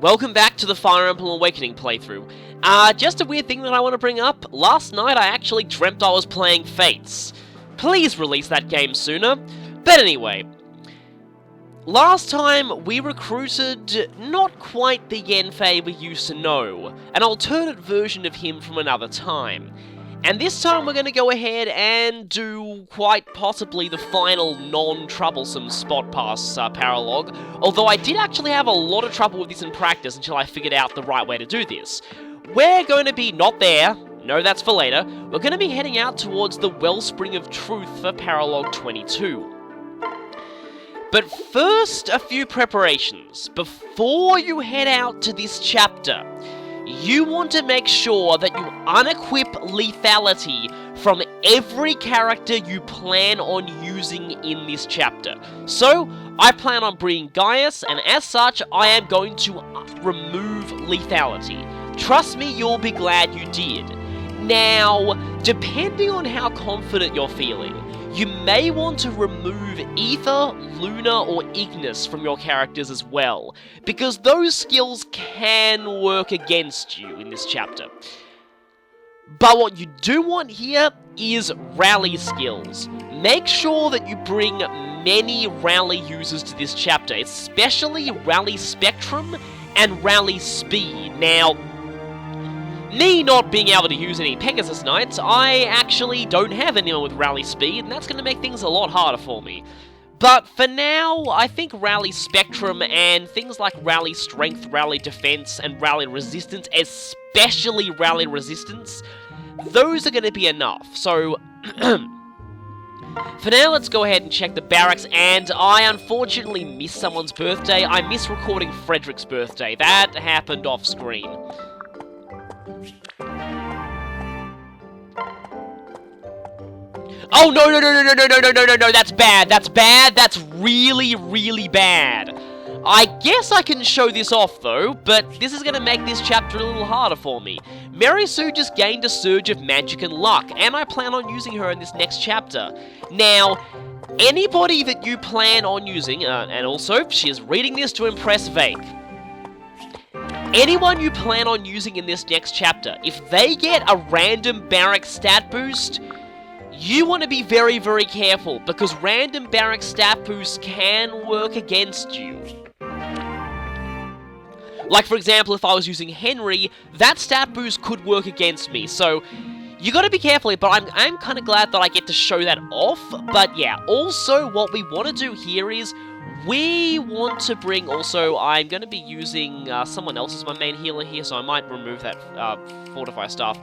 Welcome back to the Fire Emblem Awakening playthrough. Just a weird thing that I want to bring up. Last night I actually dreamt I was playing Fates. Please release that game sooner. But anyway, last time we recruited not quite the Yanfei we used to know, an alternate version of him from another time. And this time we're going to go ahead and do quite possibly the final non-troublesome spot pass paralogue, although I did actually have a lot of trouble with this in practice until I figured out the right way to do this. We're going to be not there, no that's for later, we're going to be heading out towards the Wellspring of Truth for paralogue 22. But first, a few preparations. Before you head out to this chapter, you want to make sure that you unequip lethality from every character you plan on using in this chapter. So, I plan on bringing Gaius, and as such, I am going to remove lethality. Trust me, you'll be glad you did. Now, depending on how confident you're feeling, you may want to remove either Luna or Ignis from your characters as well, because those skills can work against you in this chapter. But what you do want here is rally skills. Make sure that you bring many rally users to this chapter, especially Rally Spectrum and Rally Speed. Now, me not being able to use any Pegasus Knights, I actually don't have anyone with Rally Speed, and that's going to make things a lot harder for me. But for now, I think Rally Spectrum and things like Rally Strength, Rally Defense, and Rally Resistance, especially Rally Resistance, those are going to be enough. So, for now, let's go ahead and check the barracks, and I unfortunately missed someone's birthday. I missed recording Frederick's birthday. That happened off screen. Oh, no, that's bad, that's really, really bad. I guess I can show this off, though, but this is going to make this chapter a little harder for me. Mary Sue just gained a surge of magic and luck, and I plan on using her in this next chapter. Now, anybody that you plan on using, and also, she is reading this to impress Vake. Anyone you plan on using in this next chapter, if they get a random Barracks stat boost, you want to be very, very careful, because random Barracks stat boosts can work against you. Like, for example, if I was using Henry, that stat boost could work against me, so you gotta be careful, but I'm kind of glad that I get to show that off. But yeah, also what we want to do here is we want to bring, also, I'm going to be using someone else as my main healer here, so I might remove that Fortify staff.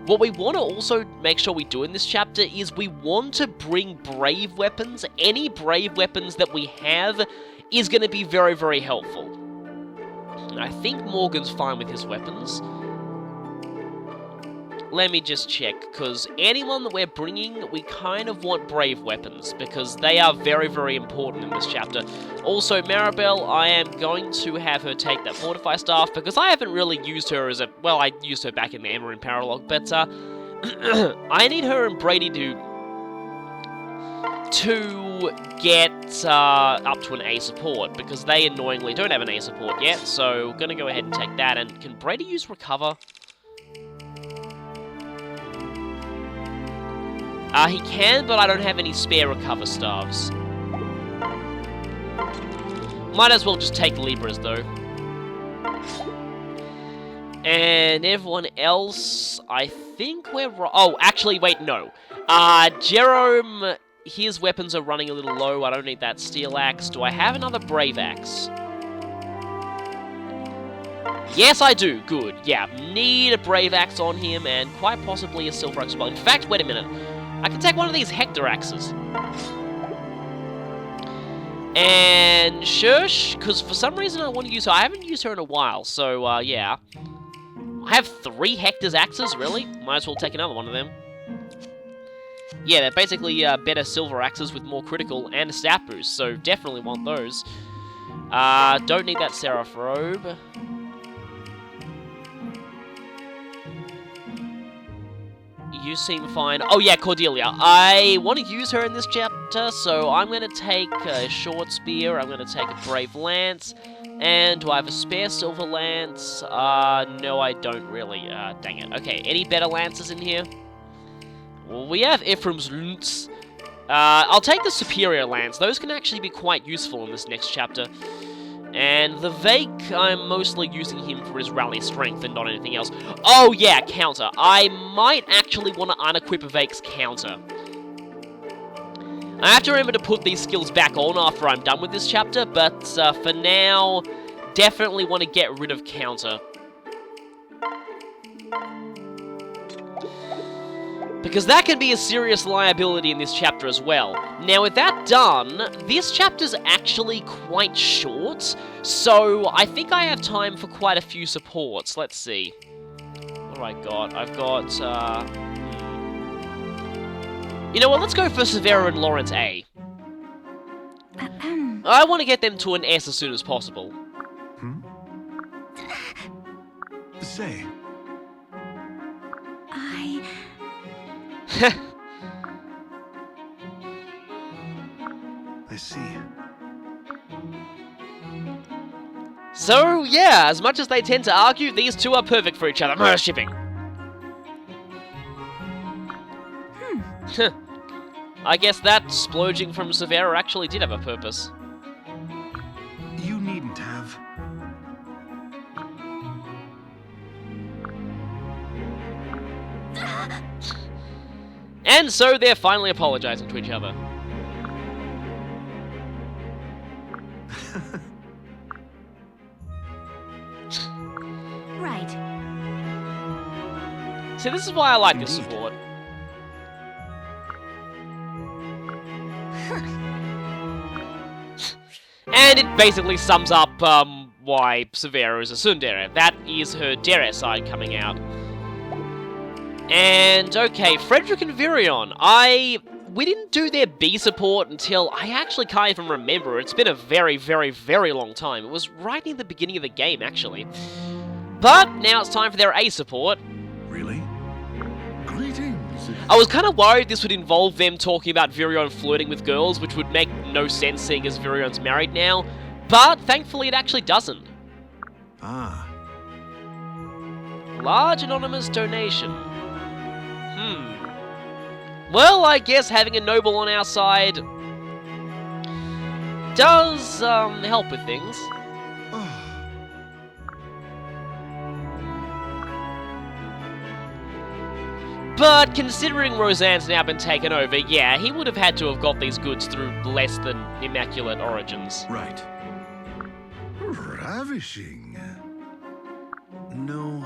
What we want to also make sure we do in this chapter is we want to bring brave weapons. Any brave weapons that we have is going to be very, very helpful. And I think Morgan's fine with his weapons. Let me just check, because anyone that we're bringing, we kind of want brave weapons, because they are very, very important in this chapter. Also, Maribel, I am going to have her take that Fortify staff, because I haven't really used her as a... Well, I used her back in the Emblem paralogue, but I need her and Brady to get up to an A support, because they annoyingly don't have an A support yet, so I'm going to go ahead and take that. And can Brady use Recover? He can, but I don't have any spare Recover staves. Might as well just take Libras, though. And everyone else, I think we're... Oh, actually, wait, no. Jerome, his weapons are running a little low. I don't need that Steel Axe. Do I have another Brave Axe? Yes, I do. Good. Yeah, need a Brave Axe on him, and quite possibly a Silver Axe as well. In fact, wait a minute. I can take one of these Hector Axes. And Shush, because for some reason I want to use her. I haven't used her in a while, so, yeah. I have 3 Hector's Axes, really? Might as well take another one of them. Yeah, they're basically better Silver Axes with more critical and a stat boost, so definitely want those. Don't need that Seraph Robe. You seem fine. Oh yeah, Cordelia. I want to use her in this chapter, so I'm going to take a Short Spear, I'm going to take a Brave Lance, And do I have a spare silver lance? No, I don't really. Dang it. Okay, any better lances in here? Well, we have Ephraim's Lance. I'll take the superior lance. Those can actually be quite useful in this next chapter. And the Vake, I'm mostly using him for his rally strength and not anything else. Oh yeah, counter. I might actually want to unequip a Vake's counter. I have to remember to put these skills back on after I'm done with this chapter, but for now, definitely want to get rid of counter. Because that can be a serious liability in this chapter as well. Now, with that done, this chapter's actually quite short, so I think I have time for quite a few supports. Let's see. What do I got? I've got, You know what, let's go for Severo and Lawrence A. I want to get them to an S as soon as possible. Say. I see. So, yeah, as much as they tend to argue, these two are perfect for each other. Murder shipping. I guess that splurging from Severo actually did have a purpose. You needn't have. And so they're finally apologizing to each other. Right. See, this is why I like this support. And it basically sums up why Severo is a tsundere. That is her dere side coming out. And, okay, Frederick and Virion. We didn't do their B support until, I actually can't even remember. It's been a very, very, very long time. It was right near the beginning of the game, actually. But now it's time for their A support. Really? Greetings. I was kind of worried this would involve them talking about Virion flirting with girls, which would make no sense seeing as Virion's married now. But, thankfully, it actually doesn't. Ah. Large anonymous donation. Well, I guess having a noble on our side does help with things. But considering Roseanne's now been taken over, yeah, he would have had to have got these goods through less than immaculate origins. Right. Ravishing. No.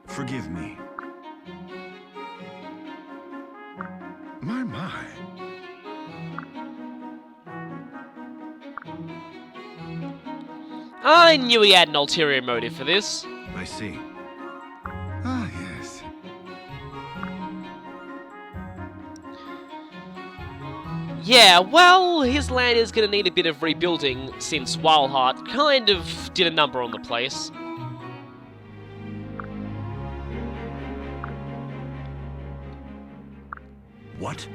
Forgive me. My. I knew he had an ulterior motive for this. I see. Ah, yes. Yeah, well, his land is gonna need a bit of rebuilding since Wildheart kind of did a number on the place. What?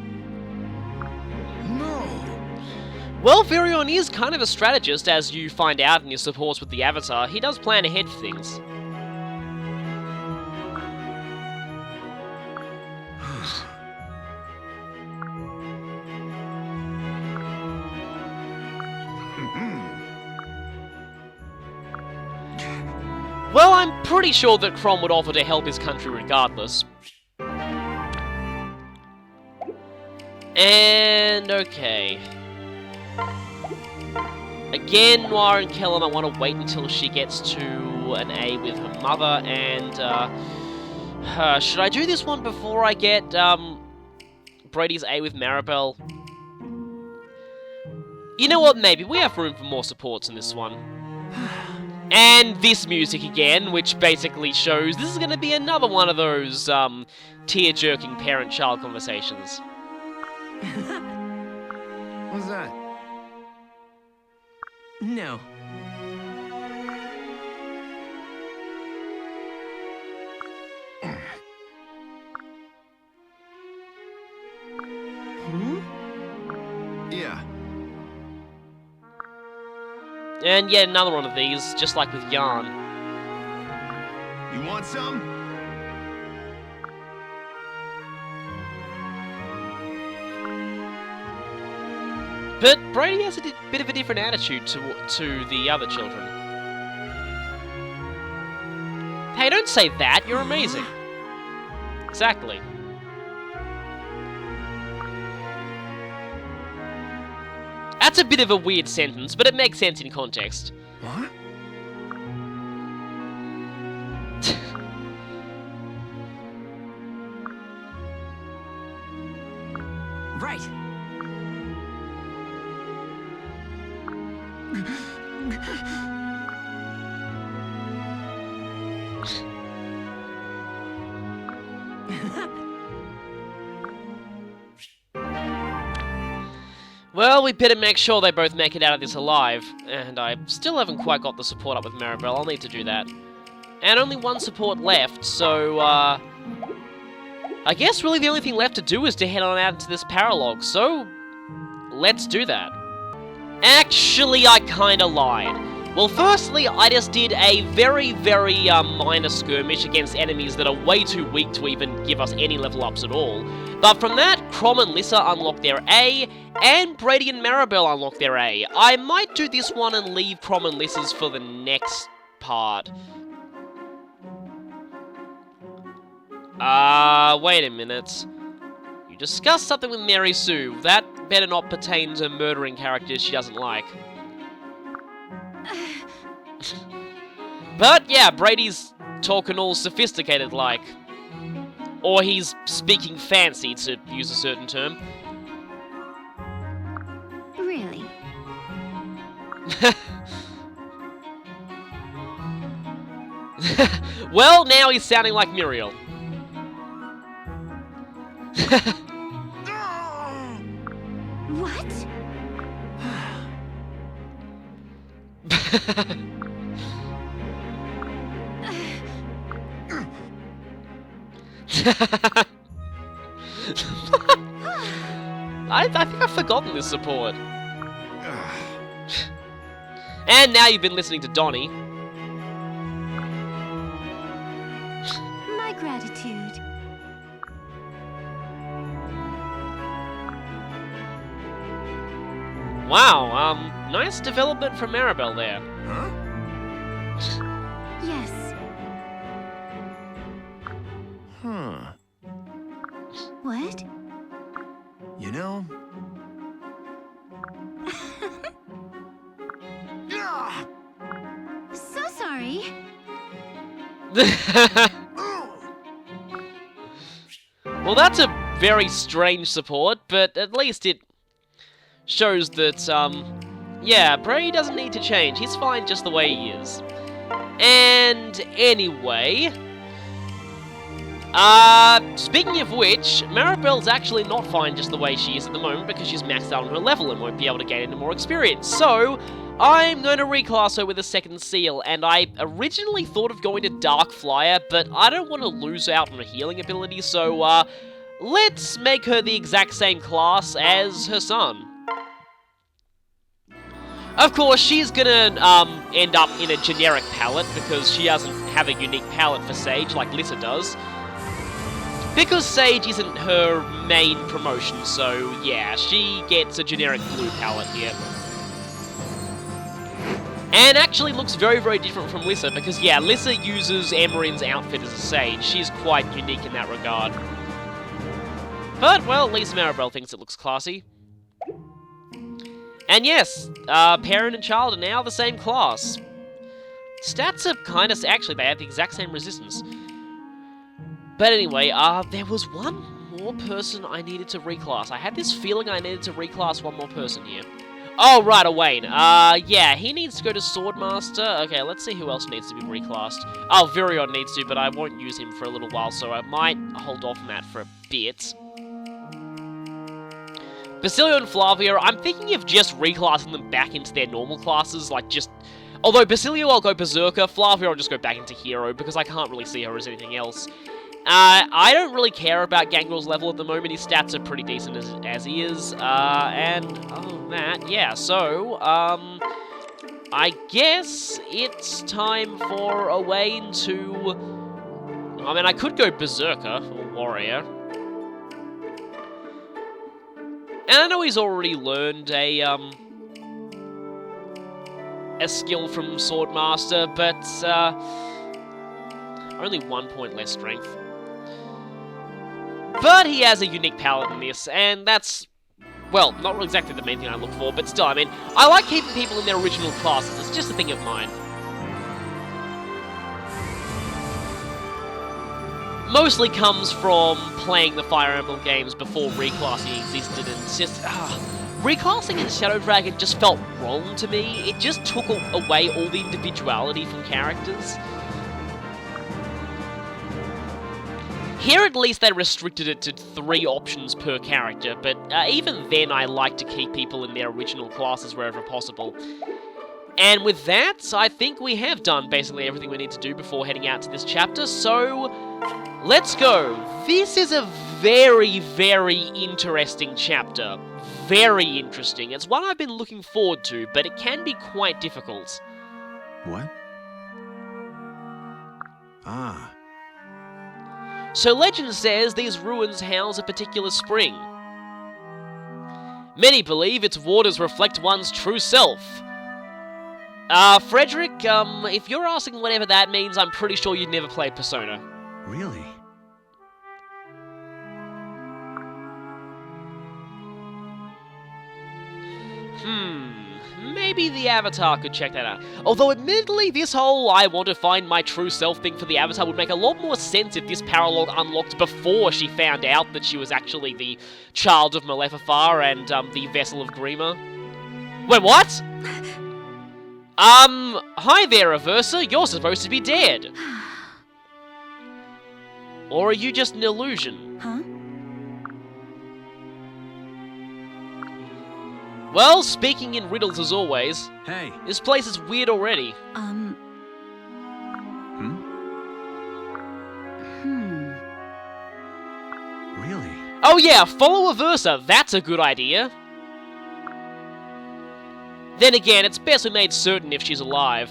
No! Well, Virion is kind of a strategist, as you find out in his supports with the Avatar. He does plan ahead for things. Well, I'm pretty sure that Crom would offer to help his country regardless. And, okay. Again, Noir and Kellum, I want to wait until she gets to an A with her mother, and, should I do this one before I get, Brady's A with Maribel? You know what, maybe. We have room for more supports in this one. And this music again, which basically shows this is going to be another one of those, tear-jerking parent-child conversations. What's that? No. Hmm? And yet another one of these, just like with Yarn. You want some? But Brady has a bit of a different attitude to the other children. Hey, don't say that, you're amazing. Exactly. That's a bit of a weird sentence, but it makes sense in context. What? Right. Well, we better make sure they both make it out of this alive, and I still haven't quite got the support up with Maribel. I'll need to do that. And only one support left, so, I guess really the only thing left to do is to head on out into this paralogue, so let's do that. Actually, I kinda lied. Well, firstly, I just did a very, very minor skirmish against enemies that are way too weak to even give us any level ups at all. But from that, Crom and Lissa unlock their A, and Brady and Maribel unlock their A. I might do this one and leave Crom and Lissa's for the next part. Wait a minute. You discussed something with Mary Sue. That better not pertain to murdering characters she doesn't like. But yeah, Brady's talking all sophisticated like. Or he's speaking fancy, to use a certain term. Really? Well, now he's sounding like Muriel. What? I think I've forgotten this support. And now you've been listening to Donnie. My gratitude. Wow, nice development from Maribel there. Huh? Yes. Huh. What? You know? Ah! So sorry. Well, that's a very strange support, but at least it shows that, yeah, Brady doesn't need to change. He's fine just the way he is. And anyway, speaking of which, Maribel's actually not fine just the way she is at the moment because she's maxed out on her level and won't be able to gain any more experience. So, I'm going to reclass her with a second seal, and I originally thought of going to Dark Flyer, but I don't want to lose out on her healing ability, so, let's make her the exact same class as her son. Of course, she's gonna, end up in a generic palette, because she doesn't have a unique palette for Sage like Lissa does. Because Sage isn't her main promotion, so yeah, she gets a generic blue palette here. And actually looks very, very different from Lissa, because yeah, Lissa uses Emrin's outfit as a Sage. She's quite unique in that regard. But, well, at least Maribel thinks it looks classy. And yes, parent and child are now the same class. Stats are kind of... Actually, they have the exact same resistance. But anyway, there was one more person I needed to reclass. I had this feeling I needed to reclass one more person here. Oh, right, Owain. Yeah, he needs to go to Swordmaster. Okay, let's see who else needs to be reclassed. Oh, Virion needs to, but I won't use him for a little while, so I might hold off on that for a bit. Basilio and Flavia, I'm thinking of just reclassing them back into their normal classes, like just... Although Basilio I'll go Berserker, Flavia I'll just go back into Hero, because I can't really see her as anything else. I don't really care about Gangrel's level at the moment, his stats are pretty decent as he is, and other than that, yeah, so, I I guess it's time for Owain to... I mean, I could go Berserker, or Warrior. And I know he's already learned a skill from Swordmaster, but, only 1 point less strength. But he has a unique palette in this, and that's, well, not exactly the main thing I look for, but still, I mean, I like keeping people in their original classes. It's just a thing of mine. Mostly comes from playing the Fire Emblem games before reclassing existed, and it's just, reclassing in Shadow Dragon just felt wrong to me. It just took away all the individuality from characters. Here at least they restricted it to 3 options per character, but even then I like to keep people in their original classes wherever possible. And with that, I think we have done basically everything we need to do before heading out to this chapter, so let's go. This is a very, very interesting chapter. Very interesting. It's one I've been looking forward to, but it can be quite difficult. What? Ah. So legend says these ruins house a particular spring. Many believe its waters reflect one's true self. Frederick, if you're asking whatever that means, I'm pretty sure you'd never played Persona. Really? Maybe the Avatar could check that out. Although, admittedly, this whole I want to find my true self thing for the Avatar would make a lot more sense if this paralogue unlocked before she found out that she was actually the child of Maleficar and, the vessel of Grima. Wait, what? Hi there, Aversa. You're supposed to be dead. Or are you just an illusion? Huh? Well, speaking in riddles as always, Hey. this place is weird already. Really? Oh yeah, follow Aversa, that's a good idea. Then again, it's best we made certain if she's alive.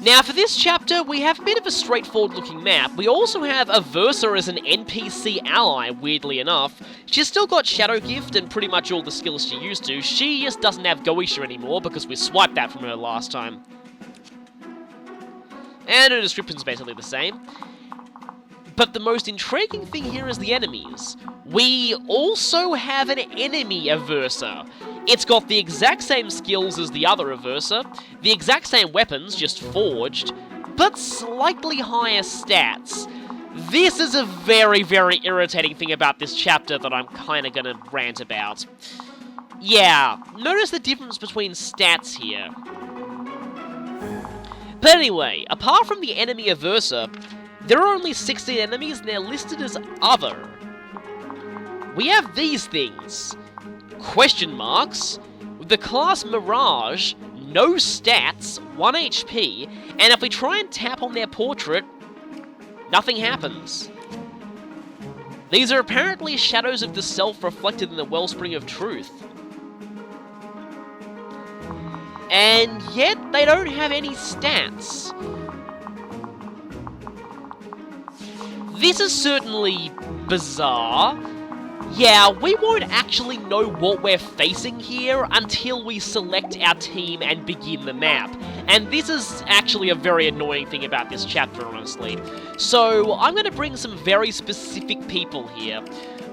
Now, for this chapter, we have a bit of a straightforward-looking map. We also have Aversa as an NPC ally, weirdly enough. She's still got Shadow Gift and pretty much all the skills she used to. She just doesn't have Goetia anymore because we swiped that from her last time. And her description's basically the same. But the most intriguing thing here is the enemies. We also have an enemy Aversa. It's got the exact same skills as the other Aversa, the exact same weapons, just forged, but slightly higher stats. This is a very, very irritating thing about this chapter that I'm kinda gonna rant about. Yeah, notice the difference between stats here. But anyway, apart from the enemy Aversa, there are only 16 enemies and they're listed as other. We have these things. Question marks, with the class Mirage, no stats, 1 HP, and if we try and tap on their portrait, nothing happens. These are apparently shadows of the self reflected in the wellspring of truth. And yet, they don't have any stats. This is certainly bizarre. Yeah, we won't actually know what we're facing here until we select our team and begin the map. And this is actually a very annoying thing about this chapter, honestly. So, I'm going to bring some very specific people here.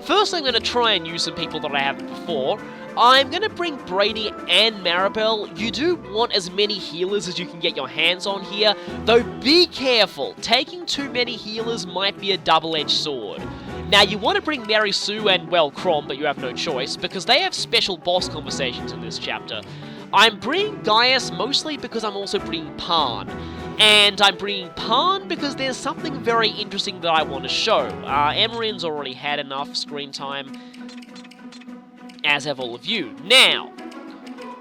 First, I'm going to try and use some people that I haven't before. I'm going to bring Brady and Maribel. You do want as many healers as you can get your hands on here, though be careful. Taking too many healers might be a double-edged sword. Now, you want to bring Mary Sue and, well, Crom, but you have no choice, because they have special boss conversations in this chapter. I'm bringing Gaius mostly because I'm also bringing Pan. And I'm bringing Pan because there's something very interesting that I want to show. Emerin's already had enough screen time, as have all of you. Now,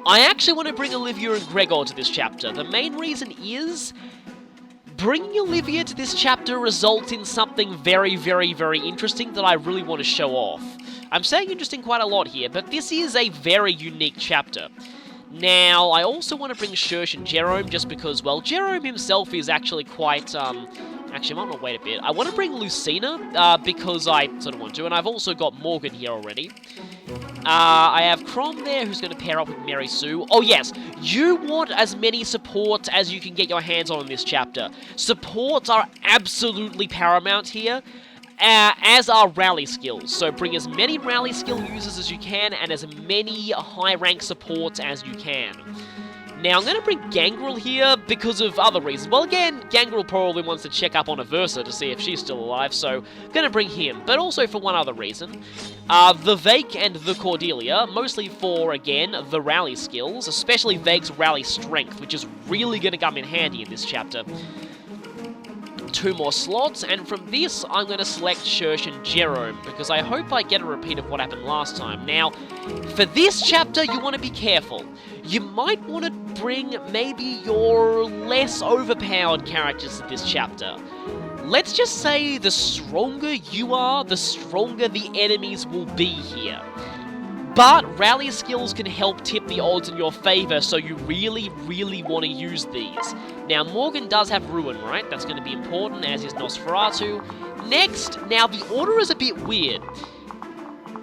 I actually want to bring Olivia and Gregor to this chapter. The main reason is, bringing Olivia to this chapter results in something very, very, very interesting that I really want to show off. I'm saying interesting quite a lot here, but this is a very unique chapter. Now, I also want to bring Shersh and Jerome, just because, well, Jerome himself is actually quite, actually, I might want to wait a bit. I want to bring Lucina, because I sort of want to, and I've also got Morgan here already. I have Crom there, who's going to pair up with Mary Sue. Oh, yes, you want as many supports as you can get your hands on in this chapter. Supports are absolutely paramount here, as are rally skills. So bring as many rally skill users as you can, and as many high-rank supports as you can. Now, I'm going to bring Gangrel here because of other reasons. Well, again, Gangrel probably wants to check up on Aversa to see if she's still alive, so I'm going to bring him. But also for one other reason. The Vake and the Cordelia, mostly for, again, the rally skills, especially Vake's rally strength, which is really going to come in handy in this chapter. 2 more slots, and from this, I'm going to select Shersh and Jerome, because I hope I get a repeat of what happened last time. Now, for this chapter, you want to be careful. You might want to bring maybe your less overpowered characters to this chapter. Let's just say the stronger you are, the stronger the enemies will be here. But rally skills can help tip the odds in your favor, so you really, really want to use these. Now, Morgan does have Ruin, right? That's going to be important, as is Nosferatu. Next, now the order is a bit weird.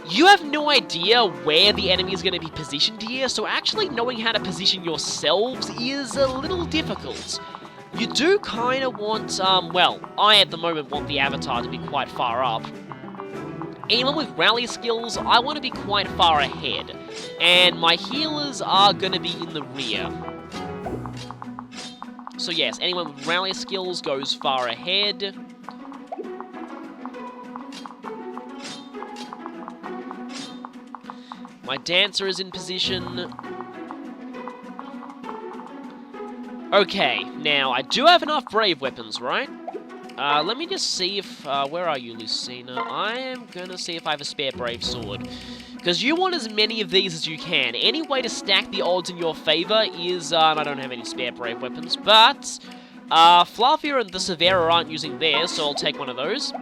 You have no idea where the enemy is going to be positioned here, so actually knowing how to position yourselves is a little difficult. You do kind of want, well, I at the moment want the avatar to be quite far up. Even with rally skills, I want to be quite far ahead, and my healers are going to be in the rear. So yes, anyone with rally skills goes far ahead. My dancer is in position. Okay, now I do have enough brave weapons, right? Let me just see if, where are you, Lucina? I am gonna see if I have a spare brave sword. Because you want as many of these as you can. Any way to stack the odds in your favor is, and I don't have any spare brave weapons, but, Flavia and the Severa aren't using theirs, so I'll take one of those.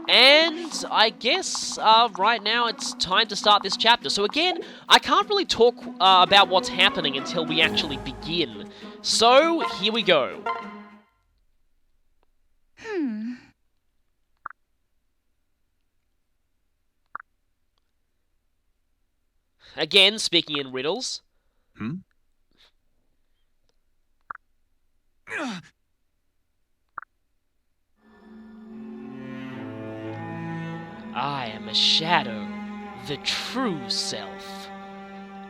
And I guess right now it's time to start this chapter. So again, I can't really talk about what's happening until we actually begin. So here we go. Again, speaking in riddles. I am a shadow, the true self.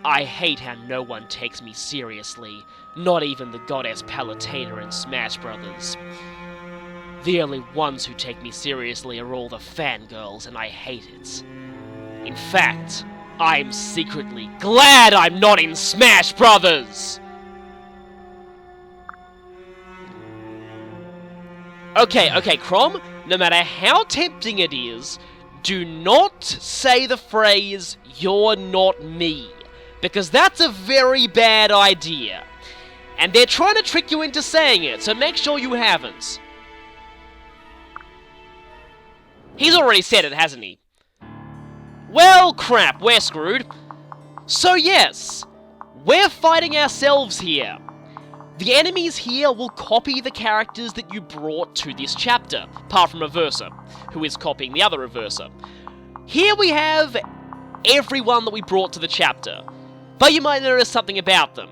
I hate how no one takes me seriously, not even the goddess Palutena and Smash Brothers. The only ones who take me seriously are all the fangirls, and I hate it. In fact, I'm secretly glad I'm not in Smash Brothers! Okay, Crom, no matter how tempting it is, do not say the phrase, "You're not me," because that's a very bad idea. And they're trying to trick you into saying it, so make sure you haven't. He's already said it, hasn't he? Well, crap, we're screwed. So yes, we're fighting ourselves here. The enemies here will copy the characters that you brought to this chapter, apart from Aversa, who is copying the other Aversa. Here we have everyone that we brought to the chapter, but you might notice something about them.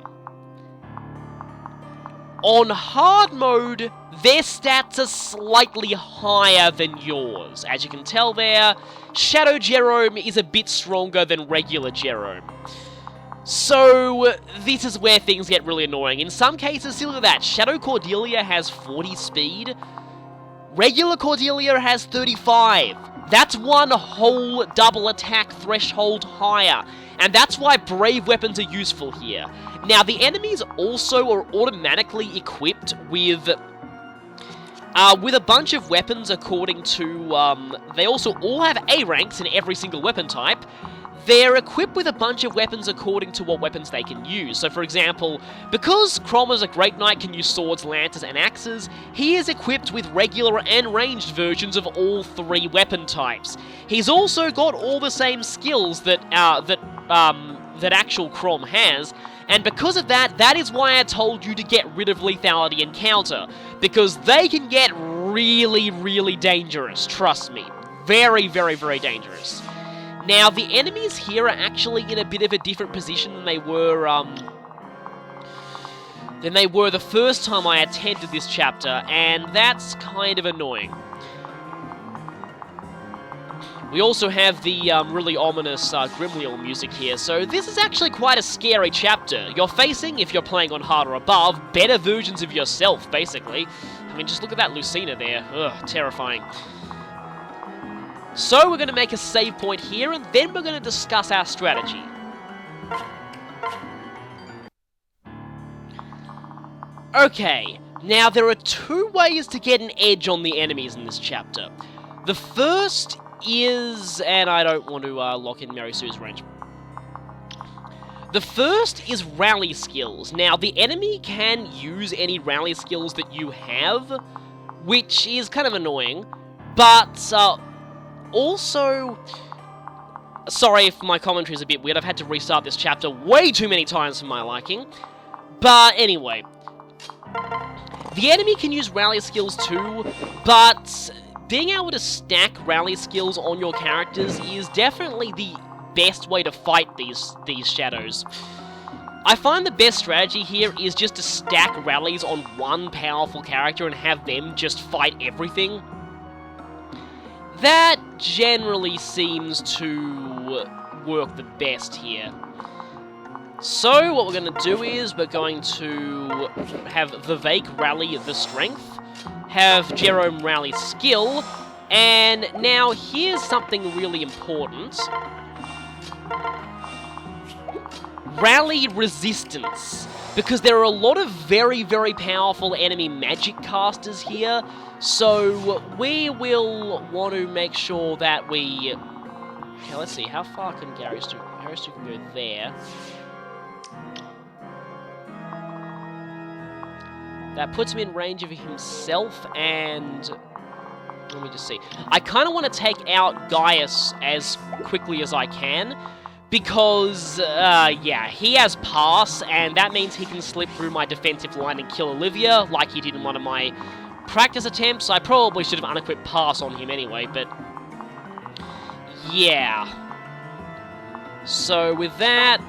On hard mode, their stats are slightly higher than yours. As you can tell there, Shadow Jerome is a bit stronger than regular Jerome. So, this is where things get really annoying. In some cases, see, look at that. Shadow Cordelia has 40 speed. Regular Cordelia has 35. That's one whole double attack threshold higher. And that's why brave weapons are useful here. Now, the enemies also are automatically equipped with a bunch of weapons according to, they also all have A ranks in every single weapon type. they're equipped with a bunch of weapons according to what weapons they can use. So for example, because Chrom as a Great Knight can use swords, lances, and axes, he is equipped with regular and ranged versions of all 3 weapon types. He's also got all the same skills that actual Chrom has, and because of that, that is why I told you to get rid of lethality and counter, because they can get really, really dangerous, trust me. Very, very, very dangerous. Now, the enemies here are actually in a bit of a different position than they were the first time I attended this chapter, and that's kind of annoying. We also have the really ominous Grimwheel music here, so this is actually quite a scary chapter. You're facing, if you're playing on hard or above, better versions of yourself, basically. I mean, just look at that Lucina there. Ugh, terrifying. So we're going to make a save point here, and then we're going to discuss our strategy. Okay, now there are 2 ways to get an edge on the enemies in this chapter. The first is, and I don't want to lock in Mary Sue's range. The first is rally skills. Now, the enemy can use any rally skills that you have, which is kind of annoying, but also, sorry if my commentary is a bit weird, I've had to restart this chapter way too many times for my liking. But anyway, the enemy can use rally skills too, but being able to stack rally skills on your characters is definitely the best way to fight these shadows. I find the best strategy here is just to stack rallies on one powerful character and have them just fight everything. That generally seems to work the best here. So what we're going to do is we're going to have Vivek rally the strength, have Jerome rally skill, and now here's something really important. Rally resistance, because there are a lot of very, very powerful enemy magic casters here, so we will want to make sure that we... Okay, let's see, how far can Garrus do? Garrus can go there. That puts him in range of himself, and... Let me just see. I kind of want to take out Gaius as quickly as I can, because, yeah, he has pass, and that means he can slip through my defensive line and kill Olivia, like he did in one of my practice attempts. I probably should have unequipped pass on him anyway, but... yeah. So with that,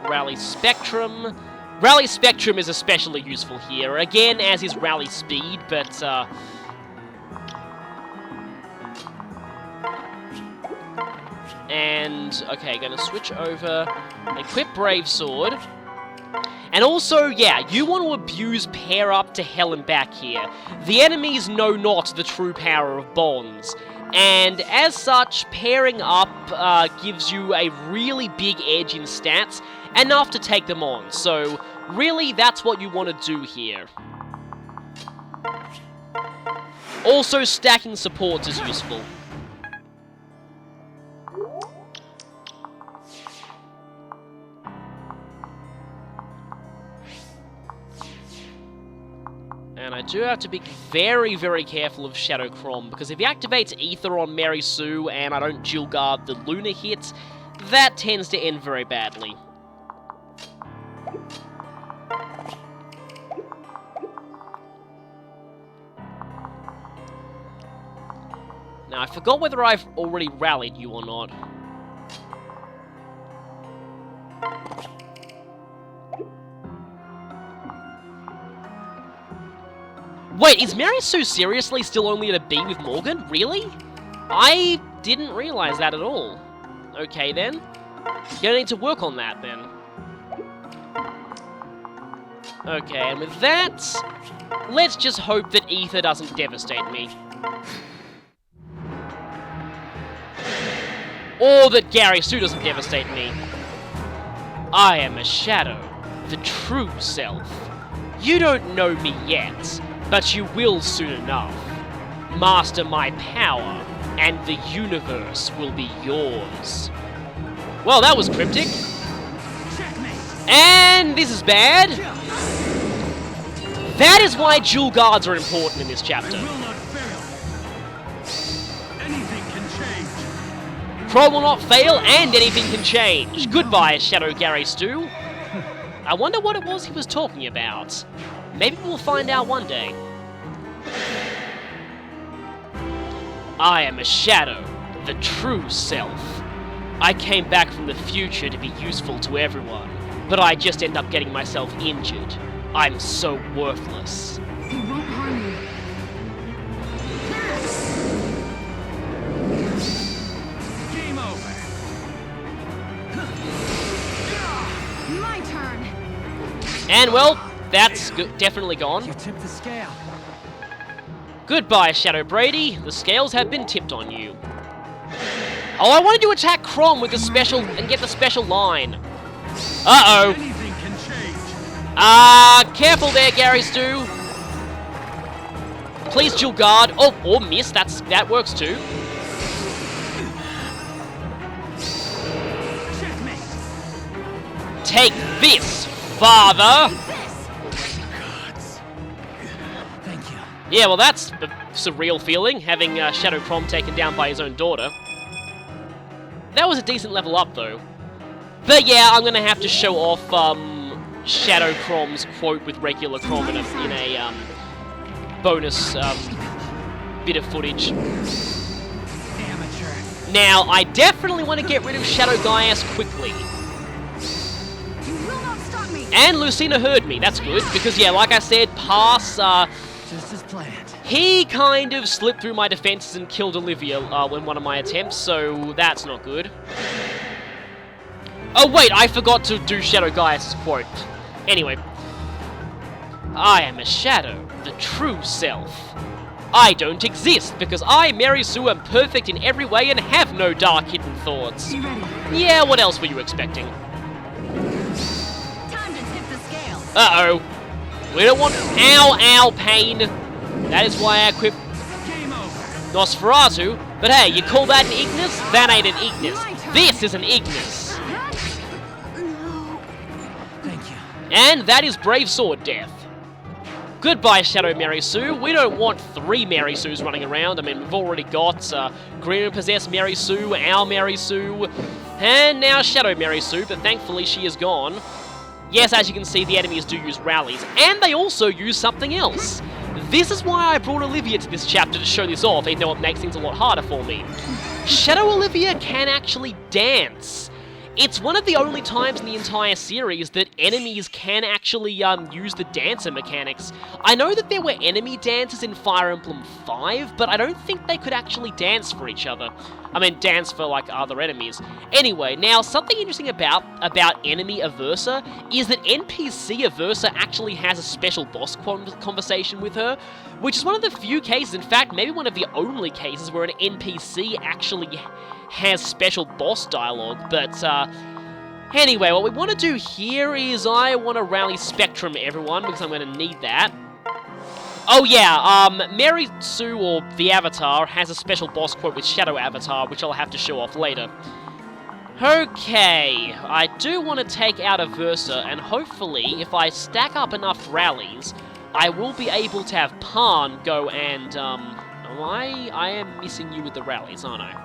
Rally Spectrum. Rally Spectrum is especially useful here, again, as is Rally Speed, but, and, okay, gonna switch over, equip Brave Sword. And also, yeah, you want to abuse pair up to hell and back here. The enemies know not the true power of bonds. And as such, pairing up gives you a really big edge in stats, enough to take them on. So, really, that's what you want to do here. Also, stacking supports is useful. And I do have to be very, very careful of Shadow Chrom, because if he activates Ether on Mary Sue and I don't dual guard the Luna hit, that tends to end very badly. Now, I forgot whether I've already rallied you or not. Wait, is Mary Sue seriously still only at a B with Morgan? Really? I didn't realize that at all. Okay, then. Gonna need to work on that, then. Okay, and with that, let's just hope that Ether doesn't devastate me. Or that Gary Sue doesn't devastate me. I am a shadow, the true self. You don't know me yet, but you will soon enough. Master my power, and the universe will be yours. Well, that was cryptic. And this is bad. That is why dual guards are important in this chapter. Chrome will not fail, and anything can change. Goodbye, Shadow Gary Stu. I wonder what it was he was talking about. Maybe we'll find out one day. I am a shadow, the true self. I came back from the future to be useful to everyone, but I just end up getting myself injured. I'm so worthless. He won't harm you. Game over. My turn. And well, that's definitely gone. You tipped the scale. Goodbye, Shadow Brady. The scales have been tipped on you. Oh, I wanted to attack Crom with the special and get the special line. Uh-oh. Anything can change. Careful there, Gary Stu. Please dual guard. Oh, or miss. That works too. Checkmate. Take this, father. Thank you. Yeah, well, that's a surreal feeling, having Shadow Crom taken down by his own daughter. That was a decent level up, though. But yeah, I'm gonna have to show off Shadow Crom's quote with regular Crom in a bonus bit of footage. Amateur. Now, I definitely want to get rid of Shadow Gaius quickly. You will not stop me. And Lucina heard me, that's good, because yeah, like I said, Pass, Just as planned. he kind of slipped through my defenses and killed Olivia in one of my attempts, so that's not good. Oh wait, I forgot to do Shadow Gaius' quote. Anyway. I am a shadow, the true self. I don't exist because I, Mary Sue, am perfect in every way and have no dark hidden thoughts. You ready? Yeah, what else were you expecting? Time to tip the scale. Uh-oh. We don't want ow pain. That is why I equipped Game over. Nosferatu. But hey, you call that an Ignis? That ain't an Ignis. This is an Ignis. No. Thank you. And that is Brave Sword Death. Goodbye, Shadow Mary Sue. We don't want 3 Mary Sues running around. I mean, we've already got Green and Possessed Mary Sue, our Mary Sue, and now Shadow Mary Sue, but thankfully she is gone. Yes, as you can see, the enemies do use rallies, and they also use something else. This is why I brought Olivia to this chapter to show this off, even though it makes things a lot harder for me. Shadow Olivia can actually dance. It's one of the only times in the entire series that enemies can actually use the dancer mechanics. I know that there were enemy dancers in Fire Emblem 5, but I don't think they could actually dance for each other. I mean, dance for, like, other enemies. Anyway, now, something interesting about enemy Aversa is that NPC Aversa actually has a special boss conversation with her, which is one of the few cases, in fact, maybe one of the only cases where an NPC actually has special boss dialogue, but anyway, what we want to do here is I want to rally Spectrum, everyone, because I'm going to need that. Oh yeah, Mary Sue, or the Avatar, has a special boss quote with Shadow Avatar, which I'll have to show off later. Okay, I do want to take out Aversa, and hopefully, if I stack up enough rallies, I will be able to have Pan go and, I am missing you with the rallies, aren't I?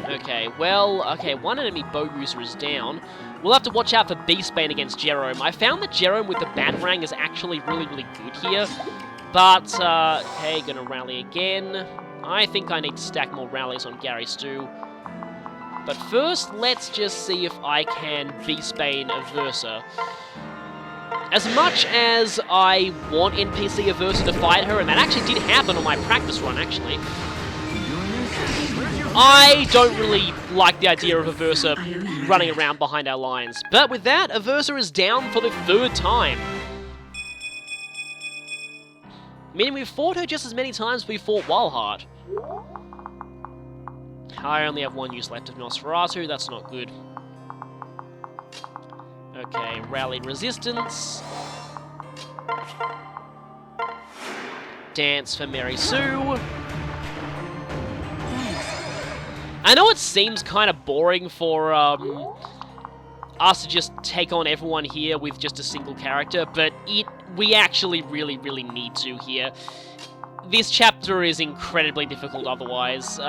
Okay, well, one enemy bow user is down. We'll have to watch out for Beastbane against Jerome. I found that Jerome with the Batarang is actually really good here. But, okay, gonna rally again. I think I need to stack more rallies on Gary Stu. But first, let's just see if I can Beastbane Aversa. As much as I want NPC Aversa to fight her, and that actually did happen on my practice run, actually, I don't really like the idea of Aversa running around behind our lines. But with that, Aversa is down for the 3rd time. Meaning we've fought her just as many times as we fought Wildheart. I only have 1 use left of Nosferatu, that's not good. Okay, rally resistance. Dance for Mary Sue. I know it seems kind of boring for us to just take on everyone here with just a single character, but we actually really, really need to here. This chapter is incredibly difficult otherwise.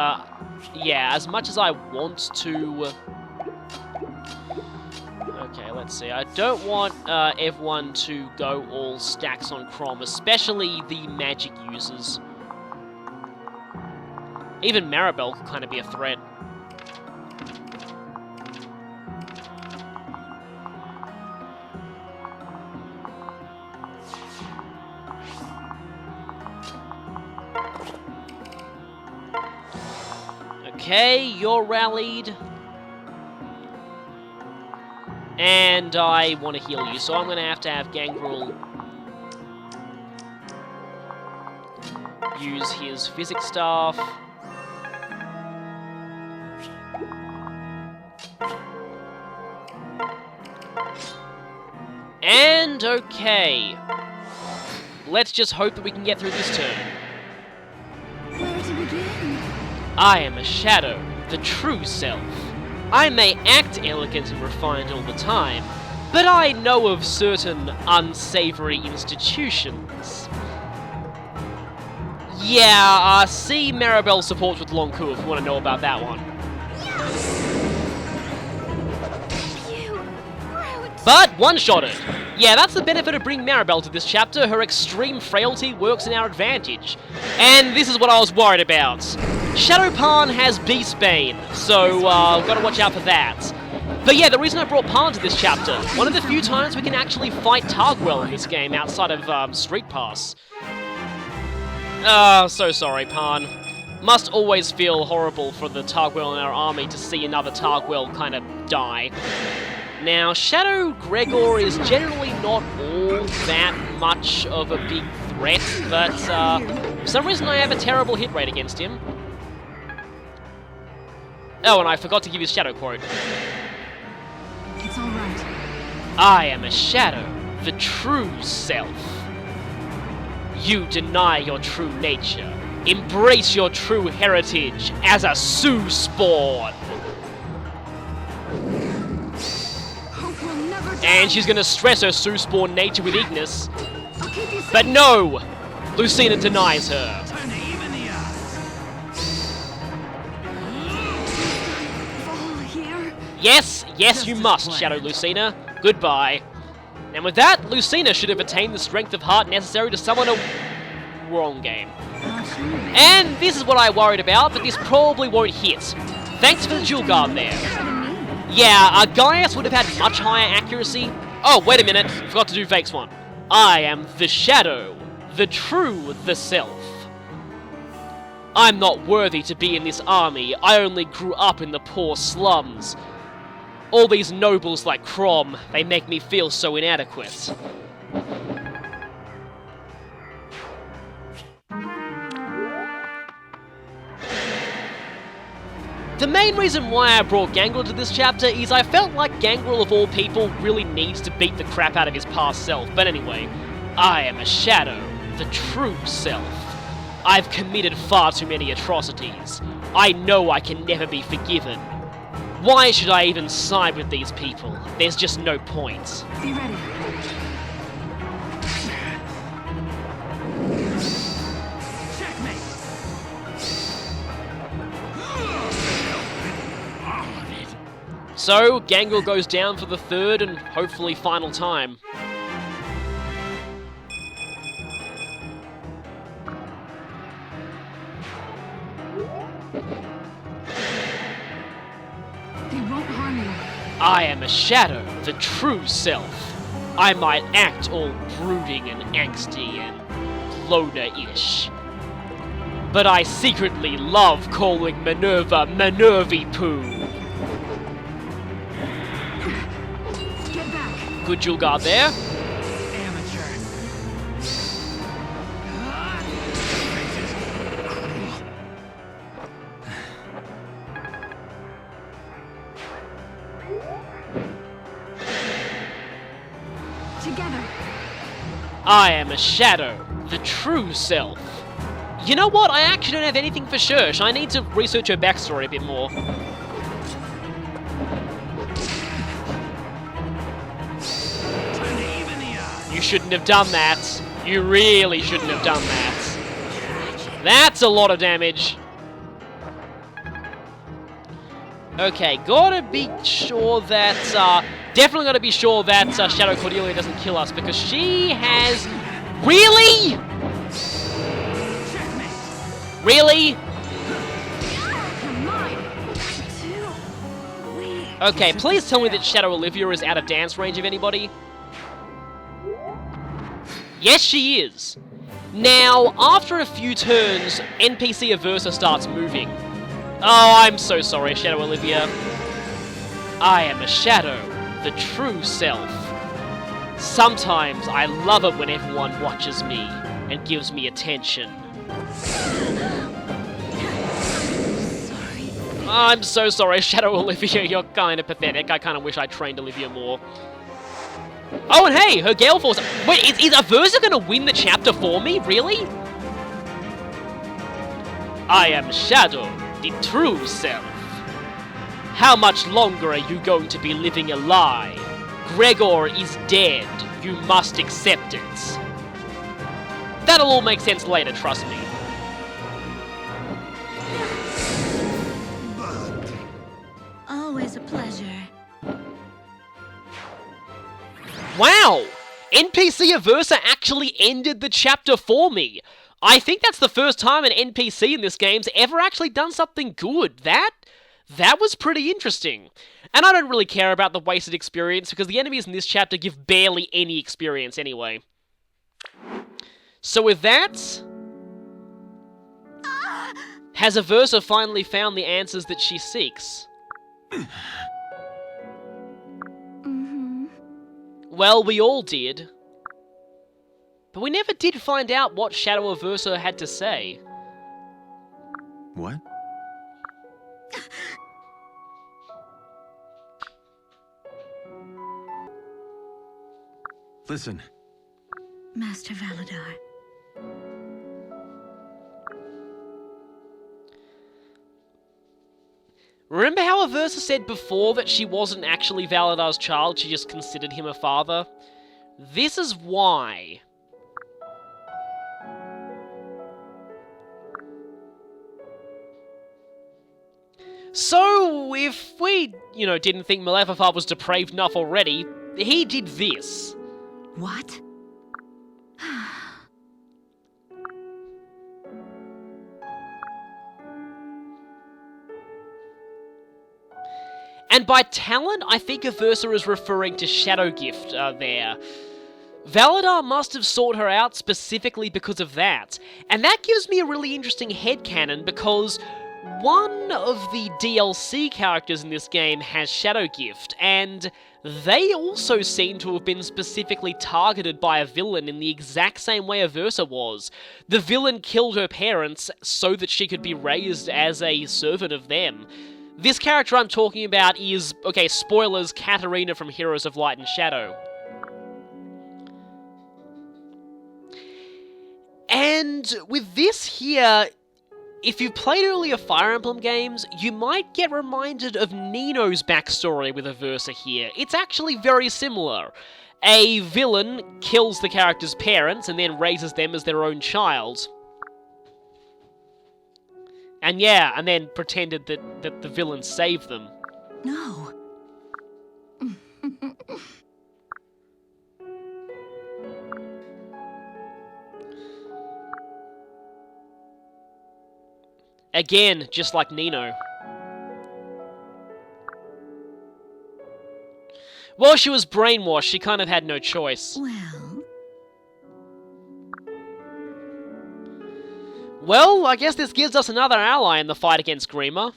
Yeah, as much as I want to... Okay, let's see. I don't want everyone to go all stacks on Crom, especially the magic users. Even Maribel could kind of be a threat. Okay, you're rallied. And I want to heal you, so I'm going to have Gangrel use his physics staff. And okay. Let's just hope that we can get through this turn. Where to begin? I am a shadow, the true self. I may act elegant and refined all the time, but I know of certain unsavory institutions. Yeah, see Maribel supports with Loncourt if you want to know about that one. You brute! But one-shotted! Yeah, that's the benefit of bringing Maribel to this chapter. Her extreme frailty works in our advantage. And this is what I was worried about. Shadow Pan has Beastbane, so gotta watch out for that. But yeah, the reason I brought Pan to this chapter, one of the few times we can actually fight Targwell in this game outside of Street Pass. So sorry, Pan. Must always feel horrible for the Targwell in our army to see another Targwell kind of die. Now, Shadow Gregor is generally not all that much of a big threat, but for some reason I have a terrible hit rate against him. Oh, and I forgot to give you Shadow quote. It's all right. I am a shadow, the true self. You deny your true nature. Embrace your true heritage as a Sioux spawn. Hope will never die. And she's gonna stress her Sioux spawn nature with Ignis. I'll keep you safe. But no! Lucina denies her. Time to even the odds. Fall here. Yes, Just you as must, planned. Shadow Lucina. Goodbye. And with that, Lucina should have attained the strength of heart necessary to summon a... wrong game. Not sure. And this is what I worried about, but this probably won't hit. Thanks for the dual guard there. Yeah, Gaius would have had much higher accuracy. Oh, wait a minute, forgot to do Vake's one. I am the shadow, the true the self. I'm not worthy to be in this army, I only grew up in the poor slums. All these nobles like Crom, they make me feel so inadequate. The main reason why I brought Gangrel to this chapter is I felt like Gangrel of all people really needs to beat the crap out of his past self. But anyway, I am a shadow, the true self. I've committed far too many atrocities. I know I can never be forgiven. Why should I even side with these people? There's just no point. Be ready. Checkmate. So, Gangrel goes down for the third and hopefully final time. They won't harm you. I am a shadow, the true self. I might act all brooding and angsty and loner-ish. But I secretly love calling Minerva Minervi-Poo. Get back. Good dual guard there. Amateur. Together. I am a shadow, the true self. You know what? I actually don't have anything for Shersh. I need to research her backstory a bit more. Time to even the odds. You shouldn't have done that. You really shouldn't have done that. That's a lot of damage. Okay, gotta be sure that, definitely gotta be sure that Shadow Cordelia doesn't kill us, because she has... Really? Checkmate. Really? Come on. Too weak. Okay, please tell me that Shadow Olivia is out of dance range of anybody. Yes, she is. Now, after a few turns, NPC Aversa starts moving. Oh, I'm so sorry, Shadow Olivia. I am a shadow, the true self. Sometimes I love it when everyone watches me and gives me attention. Sorry. I'm so sorry, Shadow Olivia, you're kind of pathetic. I kind of wish I trained Olivia more. Oh, and hey, her Gale Force... Wait, is Aversa gonna win the chapter for me? Really? I am Shadow, the true self. How much longer are you going to be living a lie? Gregor is dead. You must accept it. That'll all make sense later, trust me. Always a pleasure. Wow! NPC Aversa actually ended the chapter for me. I think that's the first time an NPC in this game's ever actually done something good. That was pretty interesting. And I don't really care about the wasted experience, because the enemies in this chapter give barely any experience anyway. So with that... Has Aversa finally found the answers that she seeks? Mm-hmm. Well, we all did. But we never did find out what Shadow Aversa had to say. What? Listen. Master Valadar. Remember how Aversa said before that she wasn't actually Valadar's child, she just considered him a father? This is why. So, if we, didn't think Maleficent was depraved enough already, he did this. What? And by talent, I think Aversa is referring to Shadowgift there. Valadar must have sought her out specifically because of that. And that gives me a really interesting headcanon, because one of the DLC characters in this game has Shadowgift, and they also seem to have been specifically targeted by a villain in the exact same way Aversa was. The villain killed her parents so that she could be raised as a servant of them. This character I'm talking about is, okay, spoilers, Katarina from Heroes of Light and Shadow. And with this here, if you've played earlier Fire Emblem games, you might get reminded of Nino's backstory with Aversa here. It's actually very similar. A villain kills the character's parents and then raises them as their own child. And yeah, and then pretended that the villain saved them. No. Again, just like Nino. Well, she was brainwashed, she kind of had no choice. Well, I guess this gives us another ally in the fight against Grima.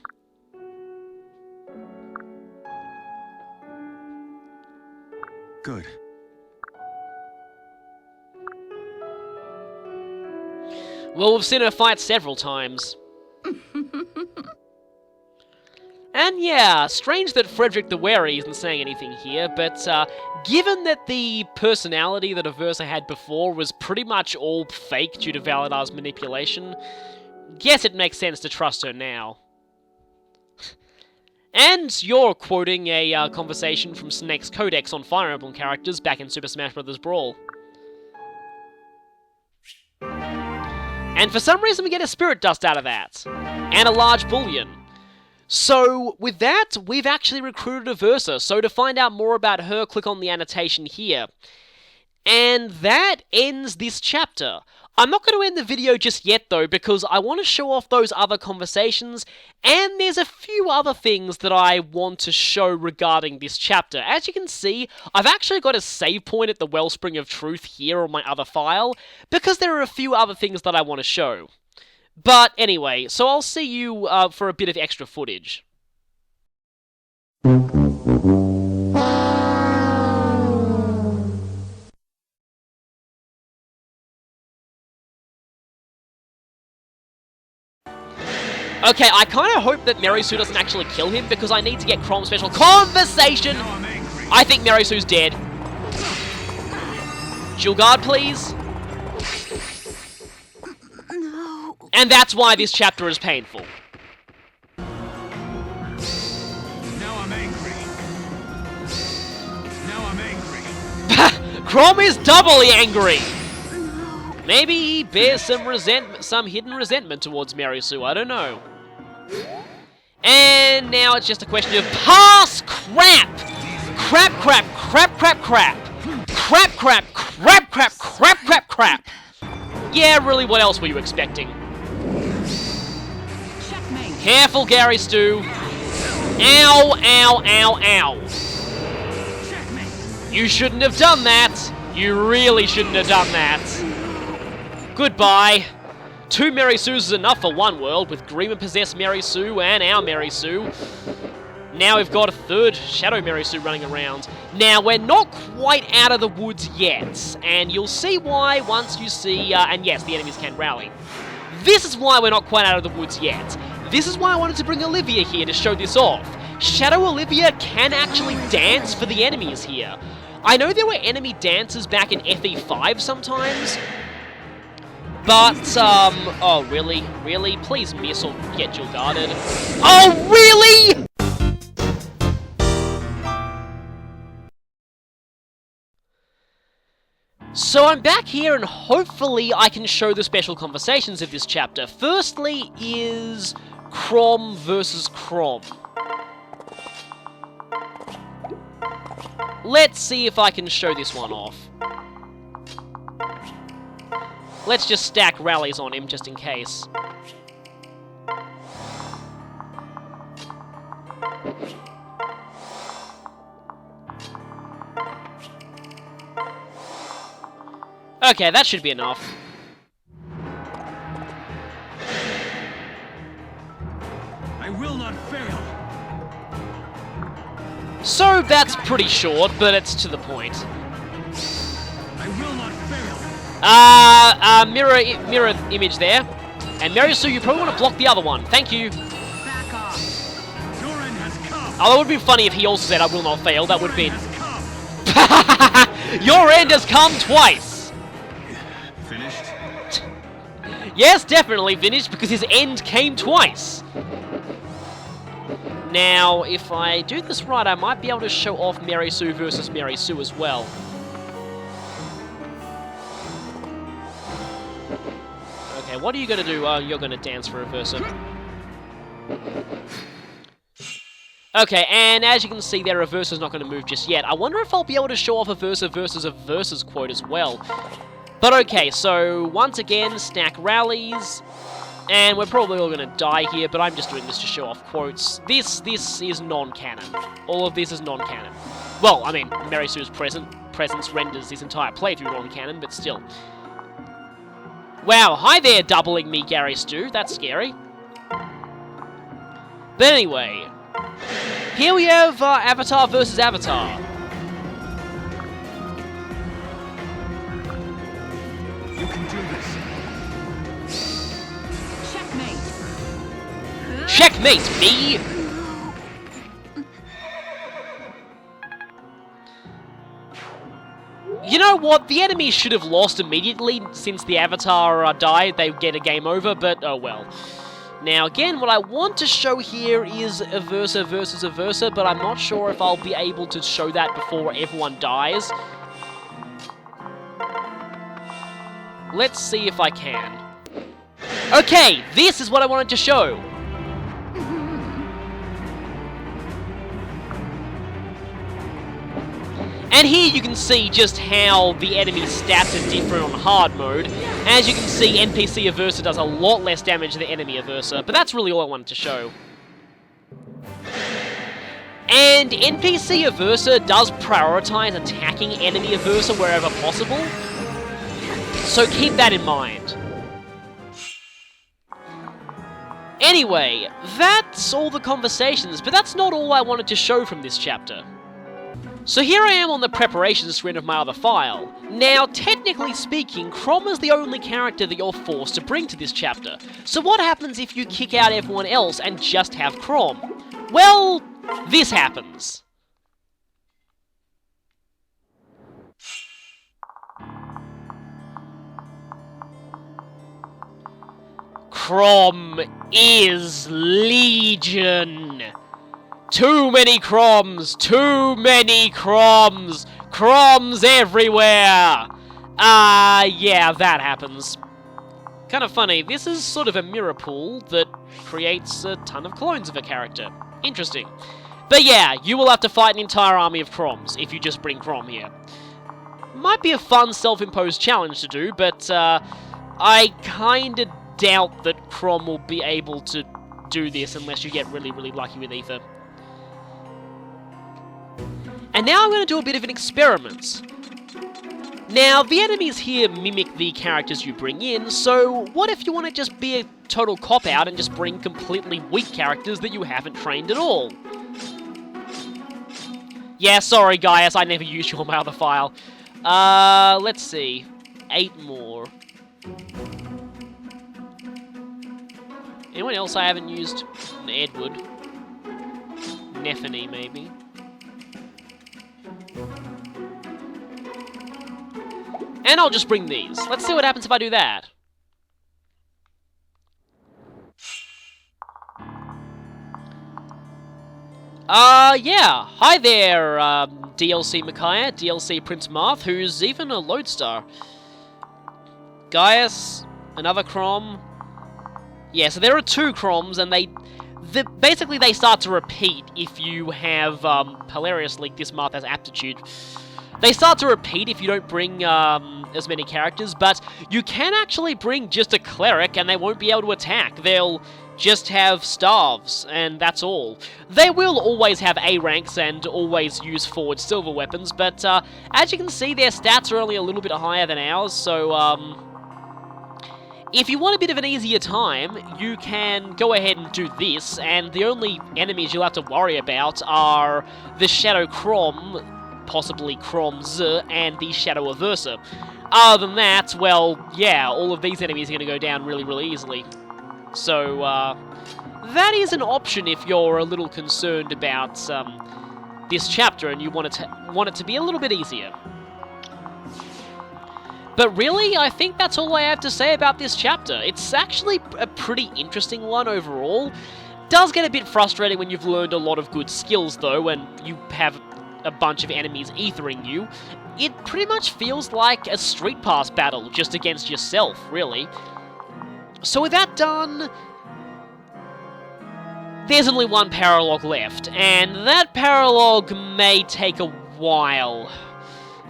Good. Well, we've seen her fight several times. And yeah, strange that Frederick the Wary isn't saying anything here, but given that the personality that Aversa had before was pretty much all fake due to Valadar's manipulation, guess it makes sense to trust her now. And you're quoting a conversation from Snake's Codex on Fire Emblem characters back in Super Smash Bros. Brawl. And for some reason we get a Spirit Dust out of that. And a large bullion. So, with that, we've actually recruited Aversa, so to find out more about her, click on the annotation here. And that ends this chapter. I'm not going to end the video just yet though, because I want to show off those other conversations, and there's a few other things that I want to show regarding this chapter. As you can see, I've actually got a save point at the Wellspring of Truth here on my other file, because there are a few other things that I want to show. But anyway, so I'll see you for a bit of extra footage. Okay, I kind of hope that Mary Sue doesn't actually kill him, because I need to get Chrom's special conversation! I think Mary Sue's dead. Shield guard, please. No. And that's why this chapter is painful. Now I'm angry. Now I'm angry. Chrom is doubly angry! No. Maybe he bears some hidden resentment towards Mary Sue, I don't know. And now it's just a question of pass crap! Crap, crap, crap, crap, crap! Crap, crap, crap, crap, crap, crap, crap! Yeah, really, what else were you expecting? Checkmate. Careful, Gary Stu. Ow, ow, ow, ow. Checkmate. You shouldn't have done that. You really shouldn't have done that. Goodbye. 2 Mary Sues is enough for one world, with Grima-possessed Mary Sue and our Mary Sue. Now we've got a third Shadow Mary Sue running around. Now, we're not quite out of the woods yet, and you'll see why once you see, and yes, the enemies can rally. This is why we're not quite out of the woods yet. This is why I wanted to bring Olivia here to show this off. Shadow Olivia can actually dance for the enemies here. I know there were enemy dancers back in FE5 sometimes, but, oh, really? Really? Please miss or get you guarded. Oh, really?! So I'm back here, and hopefully I can show the special conversations of this chapter. Firstly is Chrom versus Chrom. Let's see if I can show this one off. Let's just stack rallies on him, just in case. Okay, that should be enough. I will not fail. So that's pretty short, but it's to the point. I will not fail. Mirror image there. And Mary Sue, you probably want to block the other one. Thank you. Back off. Your end has come. Oh, that would be funny if he also said, I will not fail. That would have Your been... end has come. Your end has come twice! Finished? Yes, definitely finished, because his end came twice. Now, if I do this right, I might be able to show off Mary Sue versus Mary Sue as well. Okay, what are you going to do? Oh, you're going to dance for Aversa. Okay, and as you can see there, Aversa's not going to move just yet. I wonder if I'll be able to show off Aversa versus Aversa's quote as well. But okay, so once again, stack rallies. And we're probably all going to die here, but I'm just doing this to show off quotes. This is non-canon. All of this is non-canon. Well, I mean, Mary Sue's presence renders this entire playthrough non-canon, but still. Wow, hi there, doubling me, Gary Stu. That's scary. But anyway, here we have Avatar versus Avatar. You can do this. Checkmate. Checkmate me! what? The enemies should have lost immediately. Since the avatar died, they get a game over, but oh well. Now, again, what I want to show here is Aversa versus Aversa, but I'm not sure if I'll be able to show that before everyone dies. Let's see if I can. Okay, this is what I wanted to show. And here you can see just how the enemy's stats are different on hard mode. As you can see, NPC Aversa does a lot less damage than enemy Aversa, but that's really all I wanted to show. And NPC Aversa does prioritize attacking enemy Aversa wherever possible, so keep that in mind. Anyway, that's all the conversations, but that's not all I wanted to show from this chapter. So here I am on the preparation screen of my other file. Now, technically speaking, Crom is the only character that you're forced to bring to this chapter. So what happens if you kick out everyone else and just have Crom? Well, this happens. Crom is Legion. Too many Croms! Too many Croms! Croms everywhere! Yeah, that happens. Kind of funny, this is sort of a mirror pool that creates a ton of clones of a character. Interesting. But yeah, you will have to fight an entire army of Croms if you just bring Crom here. Might be a fun self-imposed challenge to do, but I kinda doubt that Crom will be able to do this unless you get really, really lucky with Ether. And now I'm going to do a bit of an experiment. Now, the enemies here mimic the characters you bring in, so what if you want to just be a total cop-out and just bring completely weak characters that you haven't trained at all? Yeah, sorry guys, I never used you on my other file. Let's see. 8 more. Anyone else I haven't used? Edward. Nephany, maybe. And I'll just bring these. Let's see what happens if I do that. Yeah. Hi there, DLC Micaiah, DLC Prince Marth, who's even a Lodestar. Gaius, another Crom. Yeah, so there are 2 Croms, and basically they start to repeat if you have, hilariously, this Marth has aptitude. They start to repeat if you don't bring as many characters, but you can actually bring just a cleric and they won't be able to attack. They'll just have staves, and that's all. They will always have A ranks and always use forward silver weapons, but as you can see, their stats are only a little bit higher than ours, so if you want a bit of an easier time, you can go ahead and do this, and the only enemies you'll have to worry about are the Shadow Crom, possibly Croms, and the Shadow Aversa. Other than that, well, yeah, all of these enemies are going to go down really, really easily. So, that is an option if you're a little concerned about this chapter and you want it to be a little bit easier. But really, I think that's all I have to say about this chapter. It's actually a pretty interesting one overall. Does get a bit frustrating when you've learned a lot of good skills, though, and you have a bunch of enemies ethering you. It pretty much feels like a Street Pass battle, just against yourself, really. So with that done, there's only one paralogue left, and that paralogue may take a while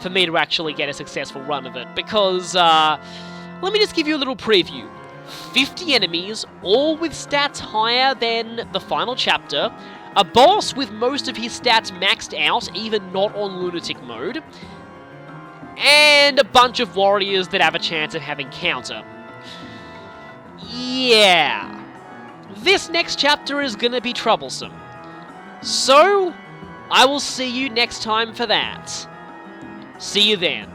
for me to actually get a successful run of it, because, let me just give you a little preview. 50 enemies, all with stats higher than the final chapter, a boss with most of his stats maxed out, even not on lunatic mode, and a bunch of warriors that have a chance of having counter. Yeah. This next chapter is gonna be troublesome. So, I will see you next time for that. See you then.